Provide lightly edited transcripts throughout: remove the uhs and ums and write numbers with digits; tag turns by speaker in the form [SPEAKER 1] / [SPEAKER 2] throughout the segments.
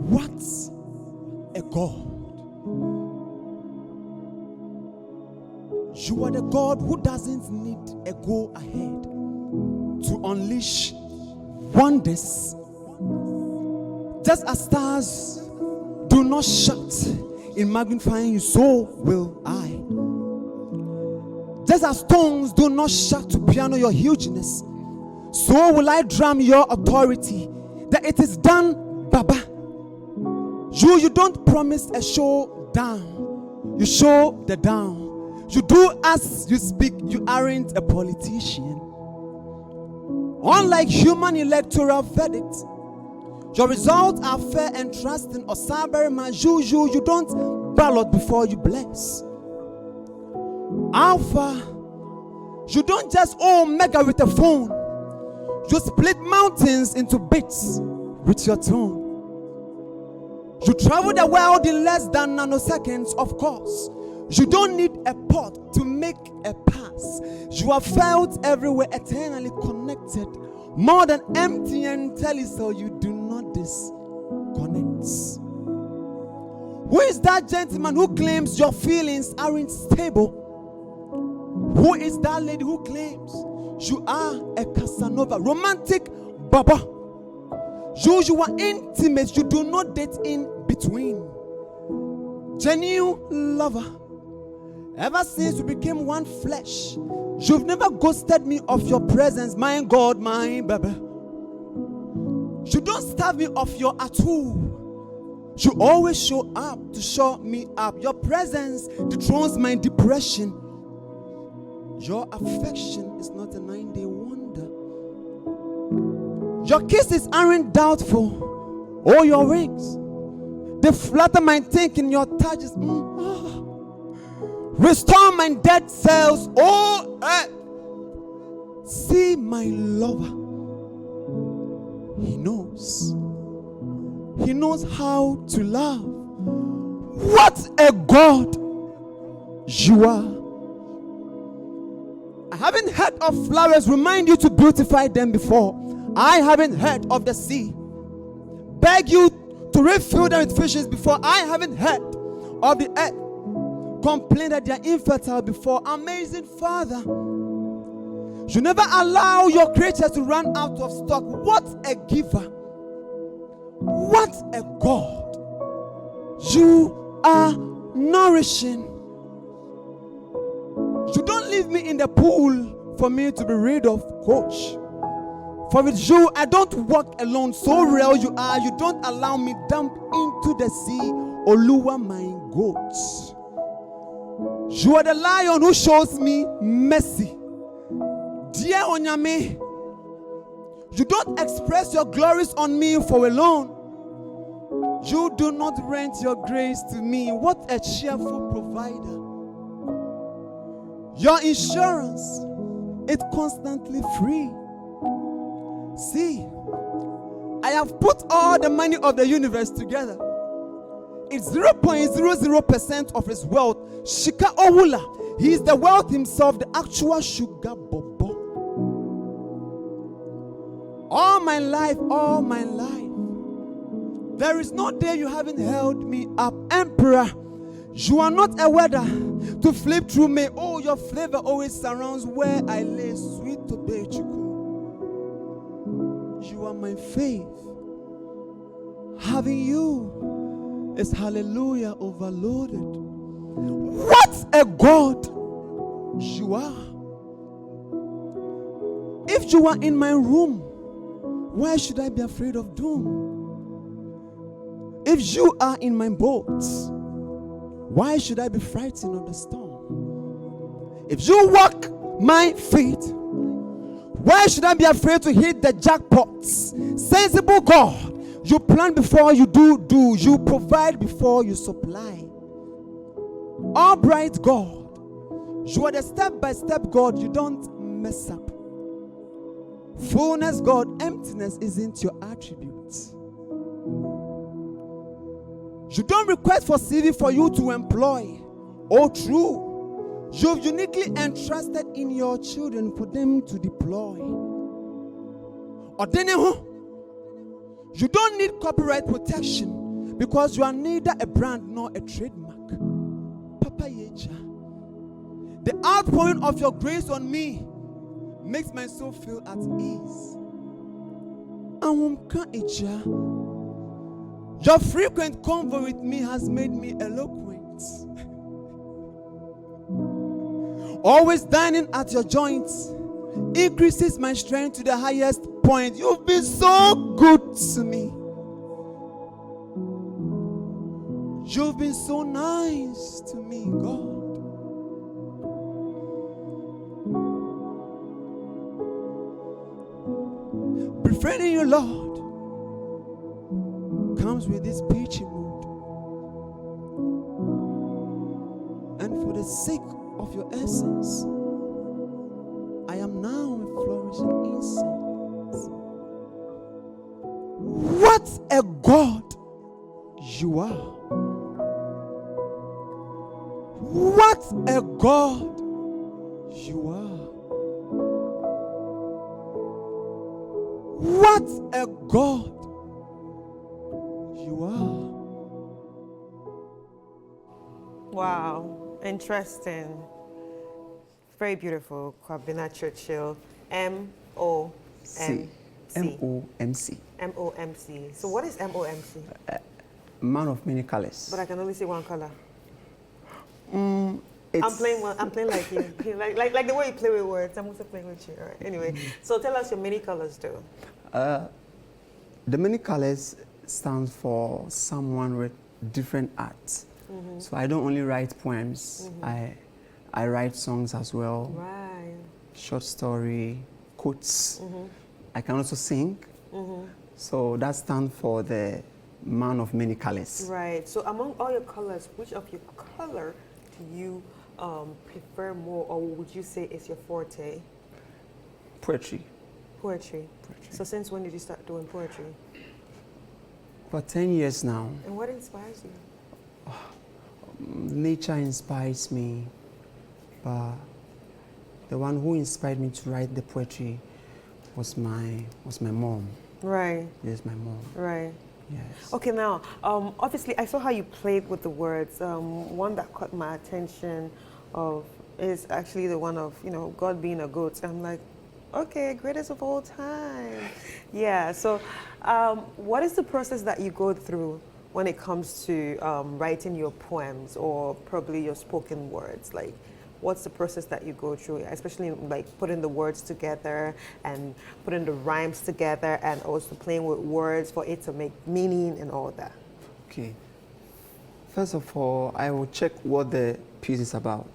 [SPEAKER 1] What a God. You are the God who doesn't need a go ahead to unleash wonders. Just as stars do not shout in magnifying you, so will I. Just as stones do not shout to piano your hugeness, so will I drum your authority that it is done, Baba. You don't promise a showdown. You show the down. You do as you speak. You aren't a politician. Unlike human electoral verdicts, your results are fair and trusting. Osaberima, you don't ballot before you bless. Alpha, you don't just omega with a phone. You split mountains into bits with your tone. You travel the world in less than nanoseconds, of course. You don't need a pot to make a pass. You are felt everywhere, eternally connected. More than empty and telecell, you do not disconnect. Who is that gentleman who claims your feelings aren't stable? Who is that lady who claims you are a Casanova, romantic Baba? You are intimate, you do not date in between. Genuine lover. Ever since we became one flesh, you've never ghosted me of your presence, my God, my baby. You don't starve me of your atu. You always show up to show me up. Your presence dethrones my depression. Your affection is not a 9-day wonder. Your kisses aren't doubtful. Or your rings, they flatter my thinking. Your touches, restore my dead cells. Oh, see my lover. He knows how to love. What a God you are. I haven't heard of flowers remind you to beautify them before. I haven't heard of the sea beg you to refill them with fishes before. I haven't heard of the earth complain that they are infertile before. Amazing Father, you never allow your creatures to run out of stock. What a giver. What a God. You are nourishing. You don't leave me in the pool for me to be rid of, coach. For with you, I don't walk alone. So real you are. You don't allow me dump into the sea or lure my goats. You are the lion who shows me mercy. Dear Onyame, you don't express your glories on me for alone. You do not rent your grace to me. What a cheerful provider. Your insurance is constantly free. See, I have put all the money of the universe together. It's 0.00% of his wealth. Shika Owula. He is the wealth himself, the actual sugar bobo. All my life, there is no day you haven't held me up. Emperor, you are not a weather to flip through me. Oh, your flavor always surrounds where I lay. Sweet tobacco. You are my faith. Having you is hallelujah overloaded. What a God you are. If you are in my room, why should I be afraid of doom? If you are in my boat, why should I be frightened of the storm? If you walk my feet, why should I be afraid to hit the jackpots? Sensible God, you plan before you do. You provide before you supply. Albright God, you are the step-by-step God. You don't mess up. Fullness God, emptiness isn't your attribute. You don't request for CV for you to employ. Oh, true. You've uniquely entrusted in your children for them to deploy. You don't need copyright protection. Because you are neither a brand nor a trademark. Papa Yecha. The outpouring of your grace on me makes my soul feel at ease. Your frequent convo with me has made me eloquent. Always dining at your joints increases my strength to the highest point. You've been so good to me. You've been so nice to me, God. Befriending you, Lord, comes with this peachy mood. And for the sake of your essence, I am now a flourishing incense. What a God you are. What a God you are. What a God you are.
[SPEAKER 2] Wow, interesting. Very beautiful. Kwabena Churchill, MOMC.
[SPEAKER 3] MOMC.
[SPEAKER 2] MOMC. So what is MOMC?
[SPEAKER 3] Man of many colors.
[SPEAKER 2] But I can only see one color.
[SPEAKER 3] I'm
[SPEAKER 2] I'm playing like you. like the way you play with words. I'm also playing with you. All right. Anyway, so tell us your many colors too.
[SPEAKER 3] The many colors stands for someone with different arts. So I don't only write poems. I write songs as well.
[SPEAKER 2] Right.
[SPEAKER 3] Short story, quotes. I can also sing. So that stands for the man of many colors.
[SPEAKER 2] Right. So among all your colors, which of your color do you prefer more, or would you say is your forte?
[SPEAKER 3] Poetry.
[SPEAKER 2] Poetry. So since when did you start doing poetry?
[SPEAKER 3] For 10 years now.
[SPEAKER 2] And what inspires you?
[SPEAKER 3] Nature inspires me, but the one who inspired me to write the poetry was my mom.
[SPEAKER 2] Right.
[SPEAKER 3] Yes, my mom.
[SPEAKER 2] Right.
[SPEAKER 3] Yes.
[SPEAKER 2] Okay, now, obviously, I saw how you played with the words. One that caught my attention is actually the one of, God being a goat. I'm like, okay, greatest of all time. Yeah, so what is the process that you go through when it comes to writing your poems or probably your spoken words? Like, what's the process that you go through, especially like putting the words together and putting the rhymes together and also playing with words for it to make meaning and all that?
[SPEAKER 3] Okay. First of all, I will check what the piece is about.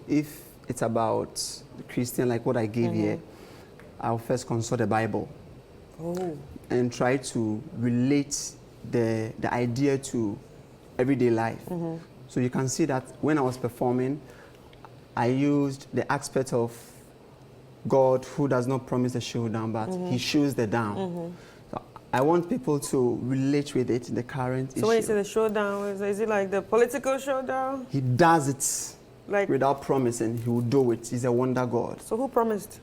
[SPEAKER 3] If it's about the Christian, like what I gave here, I'll first consult the Bible and try to relate the idea to everyday life. So you can see that when I was performing, I used the aspect of God who does not promise a showdown, but he shows the down. So I want people to relate with it, the current issue.
[SPEAKER 2] So when you say the showdown, is it like the political showdown?
[SPEAKER 3] He does it
[SPEAKER 2] like
[SPEAKER 3] without promising. He will do it. He's a wonder God.
[SPEAKER 2] So who promised?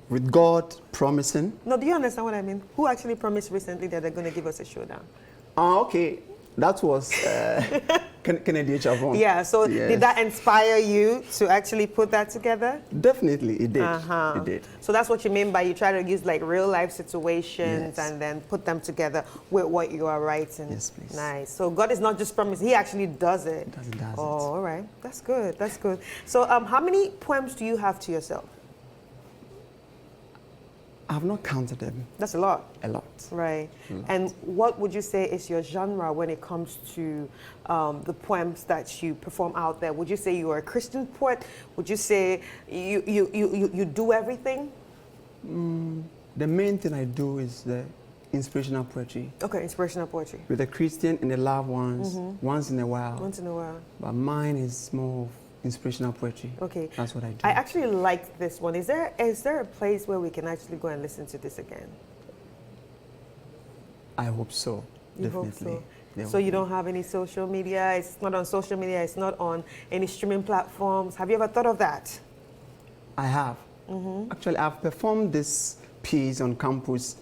[SPEAKER 3] With God promising.
[SPEAKER 2] No, do you understand what I mean? Who actually promised recently that they're going to give us a showdown?
[SPEAKER 3] Okay. That was Kennedy Chavon.
[SPEAKER 2] Yeah, so did that inspire you to actually put that together?
[SPEAKER 3] Definitely, it did. It did.
[SPEAKER 2] So that's what you mean by you try to use like real life situations and then put them together with what you are writing.
[SPEAKER 3] Yes, please.
[SPEAKER 2] Nice. So God is not just promising, he actually does it.
[SPEAKER 3] Does it.
[SPEAKER 2] All right. That's good. That's good. So how many poems do you have to yourself?
[SPEAKER 3] I have not counted them.
[SPEAKER 2] That's a lot.
[SPEAKER 3] A lot.
[SPEAKER 2] Right.
[SPEAKER 3] A lot.
[SPEAKER 2] And what would you say is your genre when it comes to the poems that you perform out there? Would you say you are a Christian poet? Would you say you do everything?
[SPEAKER 3] The main thing I do is the inspirational poetry.
[SPEAKER 2] Okay, inspirational poetry.
[SPEAKER 3] With the Christian and the loved ones, once in a while.
[SPEAKER 2] Once in a while.
[SPEAKER 3] But mine is more of inspirational poetry.
[SPEAKER 2] Okay.
[SPEAKER 3] That's what I do.
[SPEAKER 2] I actually like this one. Is there a place where we can actually go and listen to this again?
[SPEAKER 3] I hope so.
[SPEAKER 2] You
[SPEAKER 3] Definitely.
[SPEAKER 2] hope so? So you don't have any social media? It's not on social media? It's not on any streaming platforms? Have you ever thought of that?
[SPEAKER 3] I have. Actually, I've performed this piece on campus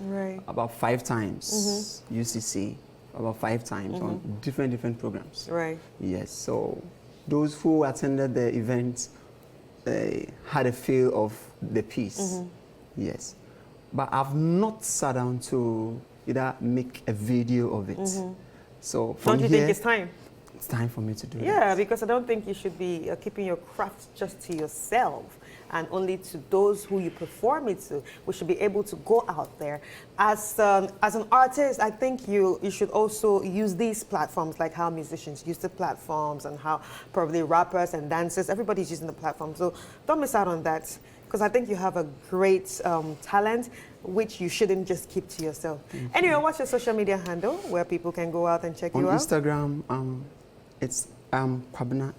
[SPEAKER 3] about 5 times, UCC. about 5 times on different programs.
[SPEAKER 2] Right.
[SPEAKER 3] Yes, so those who attended the event had a feel of the piece. Yes, but I've not sat down to either make a video of it. So from
[SPEAKER 2] Don't you think it's time?
[SPEAKER 3] It's time for me to do
[SPEAKER 2] Yeah,
[SPEAKER 3] that.
[SPEAKER 2] because I don't think you should be keeping your craft just to yourself and only to those who you perform it to. We should be able to go out there. As an artist, I think you should also use these platforms, like how musicians use the platforms and how probably rappers and dancers, everybody's using the platform. So don't miss out on that, because I think you have a great talent, which you shouldn't just keep to yourself. Anyway, what's your social media handle where people can go out and check you out?
[SPEAKER 3] On Instagram, it's Kwabena,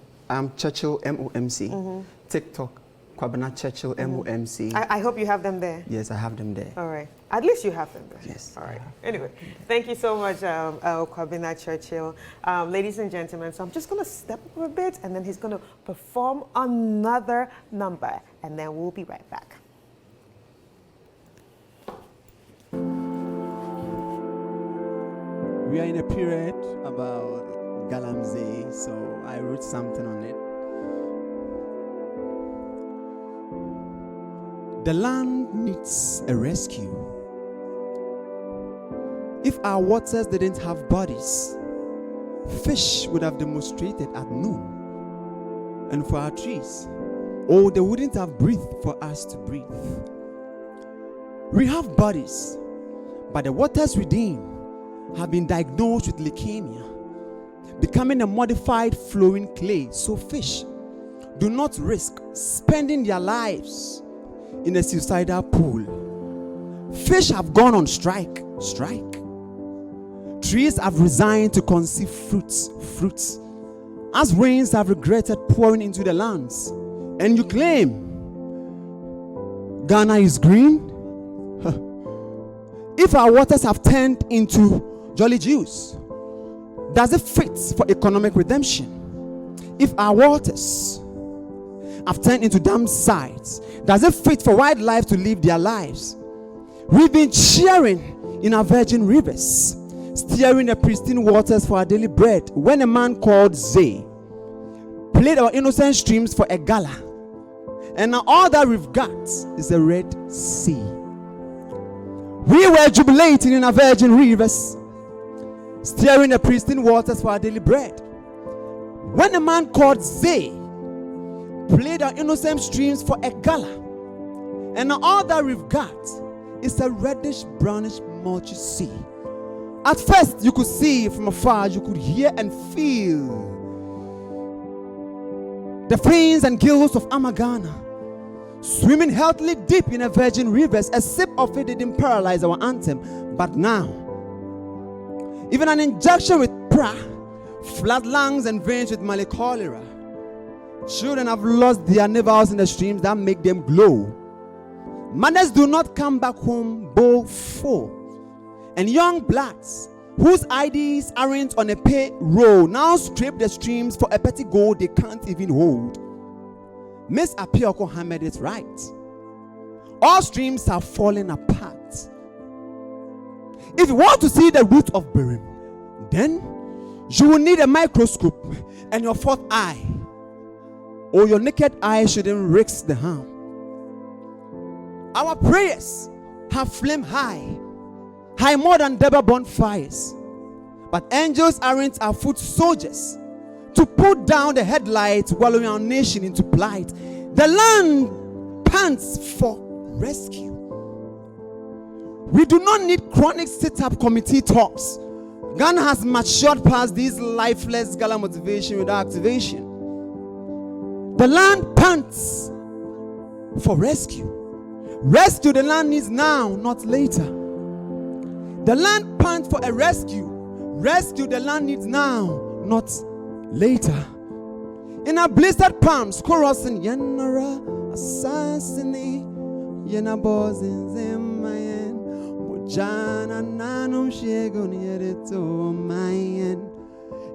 [SPEAKER 3] Churchill, MOMC. TikTok, Kwabena Churchill, MOMC.
[SPEAKER 2] I hope you have them there.
[SPEAKER 3] Yes, I have them there.
[SPEAKER 2] All right. At least you have them there.
[SPEAKER 3] Yes.
[SPEAKER 2] All right. Anyway, thank you so much, Kwabena Churchill. Ladies and gentlemen, so I'm just going to step up a bit, and then he's going to perform another number, and then we'll be right back.
[SPEAKER 1] We are in a period about Galamsey, so I wrote something on it. The land needs a rescue. If our waters didn't have bodies, fish would have demonstrated at noon. And for our trees, oh, they wouldn't have breathed for us to breathe. We have bodies, but the waters within have been diagnosed with leukemia, becoming a modified flowing clay. So fish do not risk spending their lives in a suicidal pool. Fish have gone on strike. Trees have resigned to conceive fruits, as rains have regretted pouring into the lands. And you claim Ghana is green? If our waters have turned into jolly juice, does it fit for economic redemption? If our waters have turned into dam sites, does it fit for wildlife to live their lives? We've been cheering in our virgin rivers, steering the pristine waters for our daily bread, when a man called Zay played our innocent streams for a gala, and now all that we've got is a Red Sea. We were jubilating in our virgin rivers, steering the pristine waters for our daily bread, when a man called Zay played our innocent streams for a gala, and now all that we've got is a reddish brownish mulchy sea. At first you could see from afar, you could hear and feel the fins and gills of Amagana swimming healthily deep in a virgin rivers. A sip of it didn't paralyze our anthem, but now even an injection with pra, flat lungs and veins with Malay cholera. Children have lost their navels in the streams that make them glow. Mothers do not come back home bowl full. And young blacks whose IDs aren't on a payroll now scrape the streams for a petty gold they can't even hold. Miss Apioko hammered it right. All streams are falling apart. If you want to see the root of Birim, then you will need a microscope and your fourth eye, or your naked eye shouldn't risk the harm. Our prayers have flamed high more than Deborah bonfires. But angels aren't our foot soldiers to put down the headlights, wallowing our nation into plight. The land pants for rescue. We do not need chronic sit-up committee talks. Ghana has matured past these lifeless gala motivation without activation. The land pants for rescue. Rescue the land needs now, not later. The land pants for a rescue. Rescue the land needs now, not later. In our blistered palms, chorusing Yanara assassini Yana bozins in my end. Bojana nanum shegon yereto my end.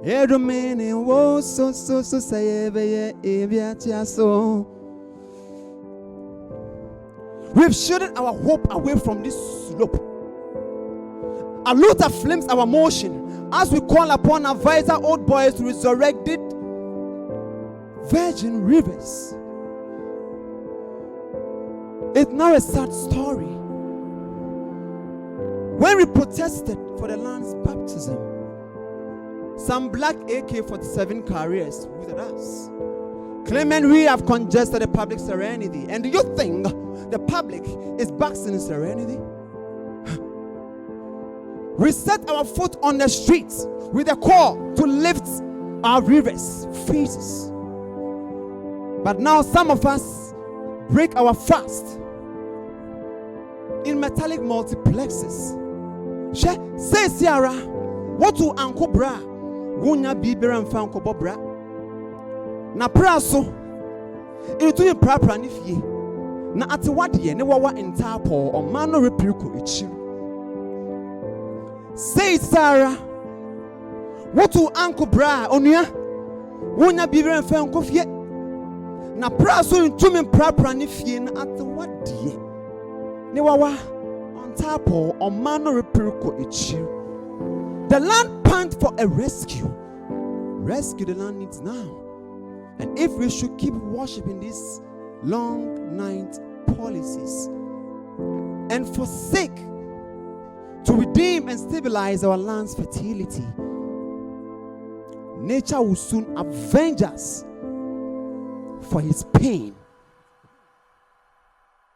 [SPEAKER 1] Edomene wo so sayebe ebiatiaso. We've shielded our hope away from this slope. A lot flames our motion as we call upon our vital old boys to resurrect it. Virgin rivers. It's now a sad story. When we protested for the land's baptism, some black AK-47 carriers with us, claiming we have congested the public serenity. And do you think the public is basking in serenity? We set our foot on the streets with a call to lift our rivers, faces. But now some of us break our fast in metallic multiplexes. Say Sierra, what to Uncle Bra? Wunya Bibera and Fanko Bobra. Na praso into your proper nifi. Na ati wadi ne wawa entapo or mano repuko ichiru. Say Sarah, what to Uncle Bra onya? Wunya Bibera and Fanko fie. Na praso into me proper nifi na ati wadi ne wawa ontapo or mano repuko ichiru. The land pants for a rescue. Rescue the land needs now. And if we should keep worshiping these long night policies and forsake to redeem and stabilize our land's fertility, nature will soon avenge us for his pain.